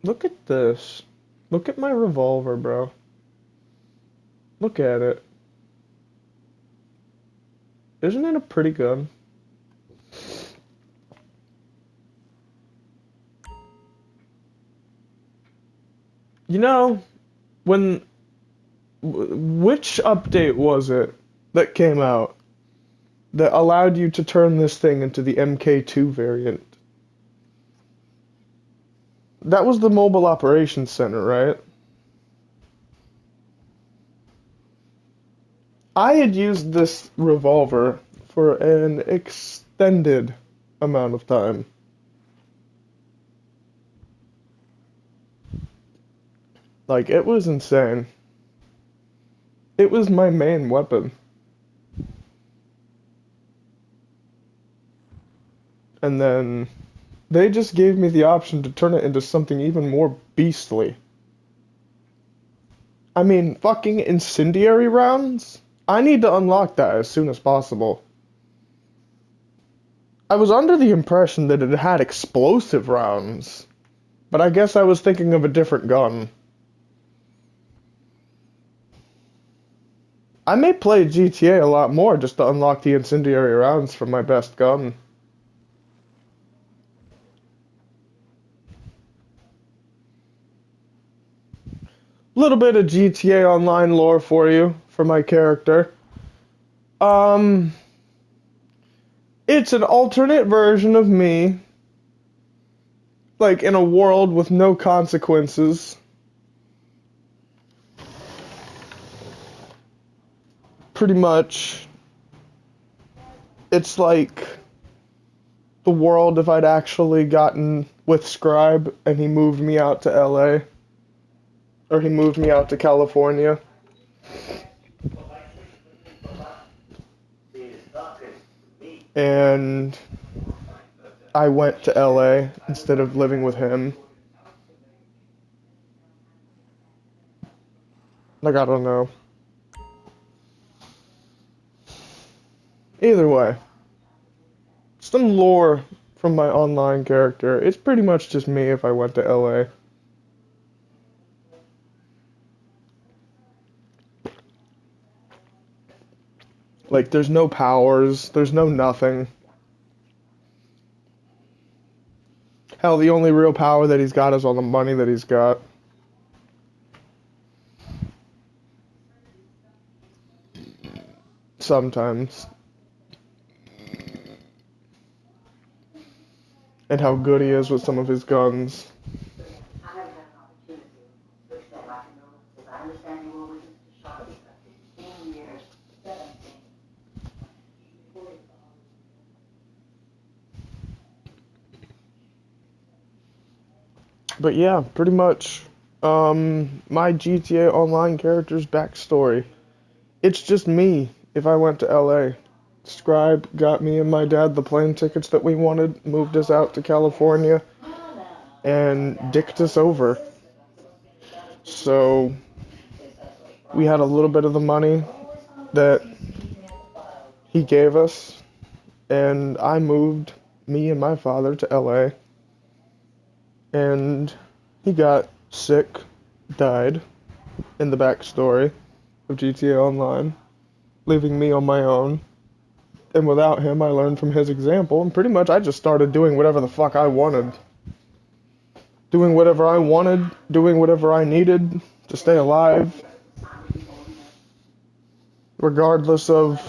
Look at this. Look at my revolver, bro. Look at it. Isn't it a pretty gun? You know, when which update was it that came out that allowed you to turn this thing into the MK2 variant? That was the Mobile Operations Center, right? I had used this revolver for an extended amount of time. Like, it was insane. It was my main weapon. And then they just gave me the option to turn it into something even more beastly. I mean, fucking incendiary rounds? I need to unlock that as soon as possible. I was under the impression that it had explosive rounds, but I guess I was thinking of a different gun. I may play GTA a lot more just to unlock the incendiary rounds from my best gun. Little bit of GTA Online lore for you for my character. Um, it's an alternate version of me, like in a world with no consequences. Pretty much, it's like the world if I'd actually gotten with Scribe and he moved me out to LA, or he moved me out to California. And I went to LA instead of living with him. Like, I don't know. Either way, some lore from my online character. It's pretty much just me if I went to LA. Like, there's no powers, there's no nothing. Hell, the only real power that he's got is all the money that he's got. Sometimes. And how good he is with some of his guns. But yeah, pretty much. My GTA Online character's backstory. It's just me if I went to LA. Scribe got me and my dad the plane tickets that we wanted, moved us out to California, and dicked us over. So we had a little bit of the money that he gave us, and I moved me and my father to LA, and he got sick, died in the backstory of GTA Online, leaving me on my own. And without him, I learned from his example, and pretty much I just started doing whatever the fuck I wanted. Doing whatever I wanted, doing whatever I needed to stay alive, regardless of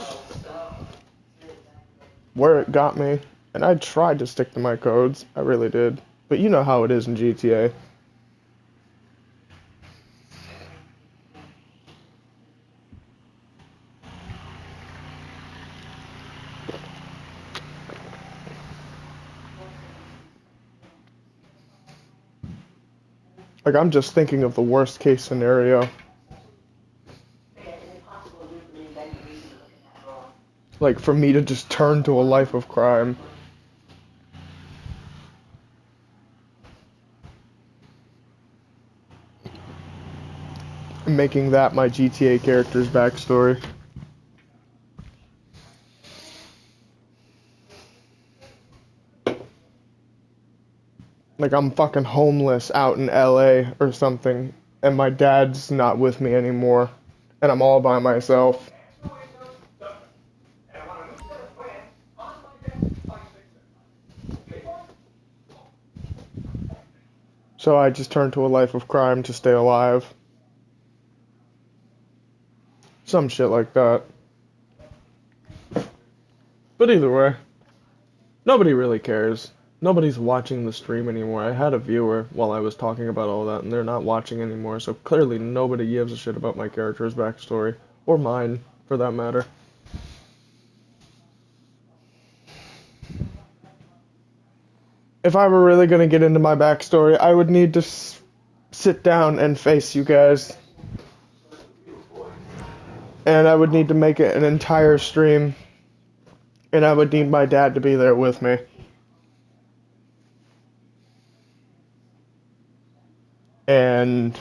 where it got me. And I tried to stick to my codes, I really did. But you know how it is in GTA. Like, I'm just thinking of the worst case scenario. Like, for me to just turn to a life of crime. And making that my GTA character's backstory. Like I'm fucking homeless out in LA or something, and my dad's not with me anymore, and I'm all by myself. So I just turned to a life of crime to stay alive. Some shit like that. But either way, nobody really cares. Nobody's watching the stream anymore. I had a viewer while I was talking about all that, and they're not watching anymore, so clearly nobody gives a shit about my character's backstory. Or mine, for that matter. If I were really gonna get into my backstory, I would need to sit down and face you guys. And I would need to make it an entire stream. And I would need my dad to be there with me. And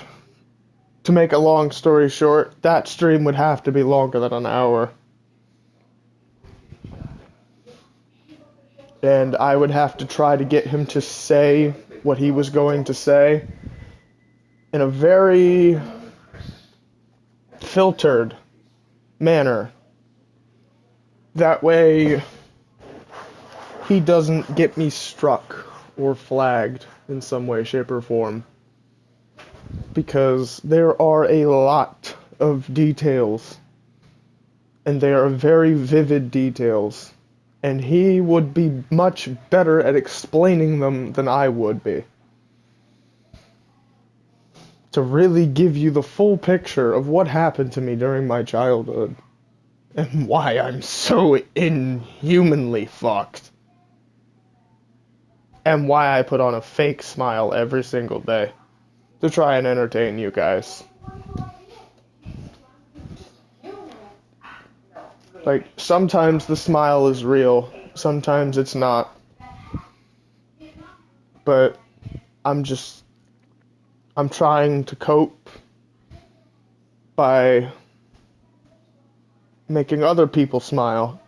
to make a long story short, that stream would have to be longer than an hour. And I would have to try to get him to say what he was going to say in a very filtered manner. That way, he doesn't get me struck or flagged in some way, shape, or form. Because there are a lot of details, and they are very vivid details, and he would be much better at explaining them than I would be. To really give you the full picture of what happened to me during my childhood, and why I'm so inhumanly fucked, and why I put on a fake smile every single day to try and entertain you guys. Like, sometimes the smile is real, sometimes it's not. But I'm trying to cope by making other people smile.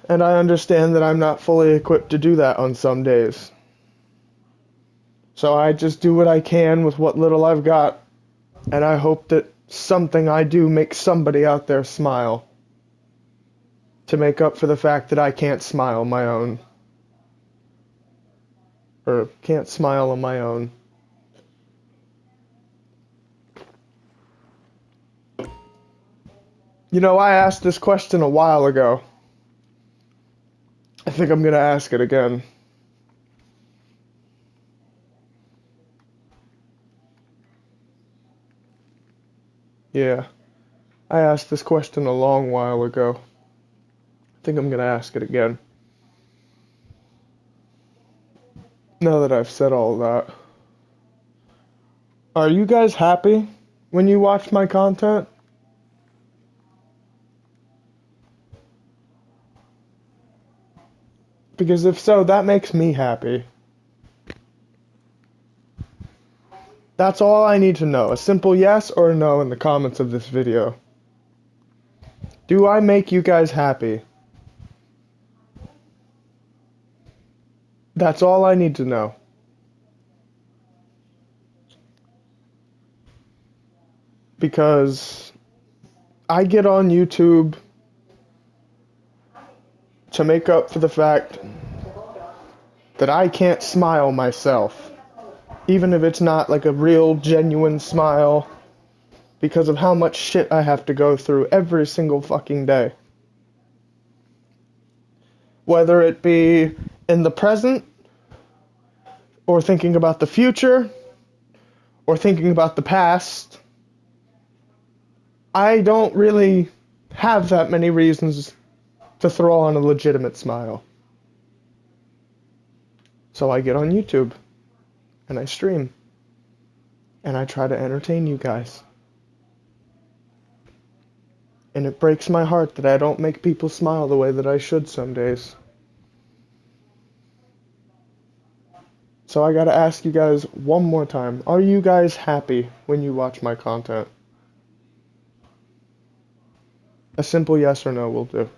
And I understand that I'm not fully equipped to do that on some days. So I just do what I can with what little I've got, and I hope that something I do makes somebody out there smile, to make up for the fact that I can't smile on my own. Or can't smile on my own. You know, I asked this question a while ago. I think I'm gonna ask it again. Yeah, I asked this question a long while ago. I think I'm gonna ask it again. Now that I've said all that. Are you guys happy when you watch my content? Because if so, that makes me happy. That's all I need to know. A simple yes or no in the comments of this video. Do I make you guys happy? That's all I need to know. Because I get on YouTube to make up for the fact that I can't smile myself. Even if it's not like a real, genuine smile, because of how much shit I have to go through every single fucking day. Whether it be in the present, or thinking about the future, or thinking about the past, I don't really have that many reasons to throw on a legitimate smile. So I get on YouTube, and I stream, and I try to entertain you guys. And it breaks my heart that I don't make people smile the way that I should some days. So I gotta ask you guys one more time. Are you guys happy when you watch my content? A simple yes or no will do.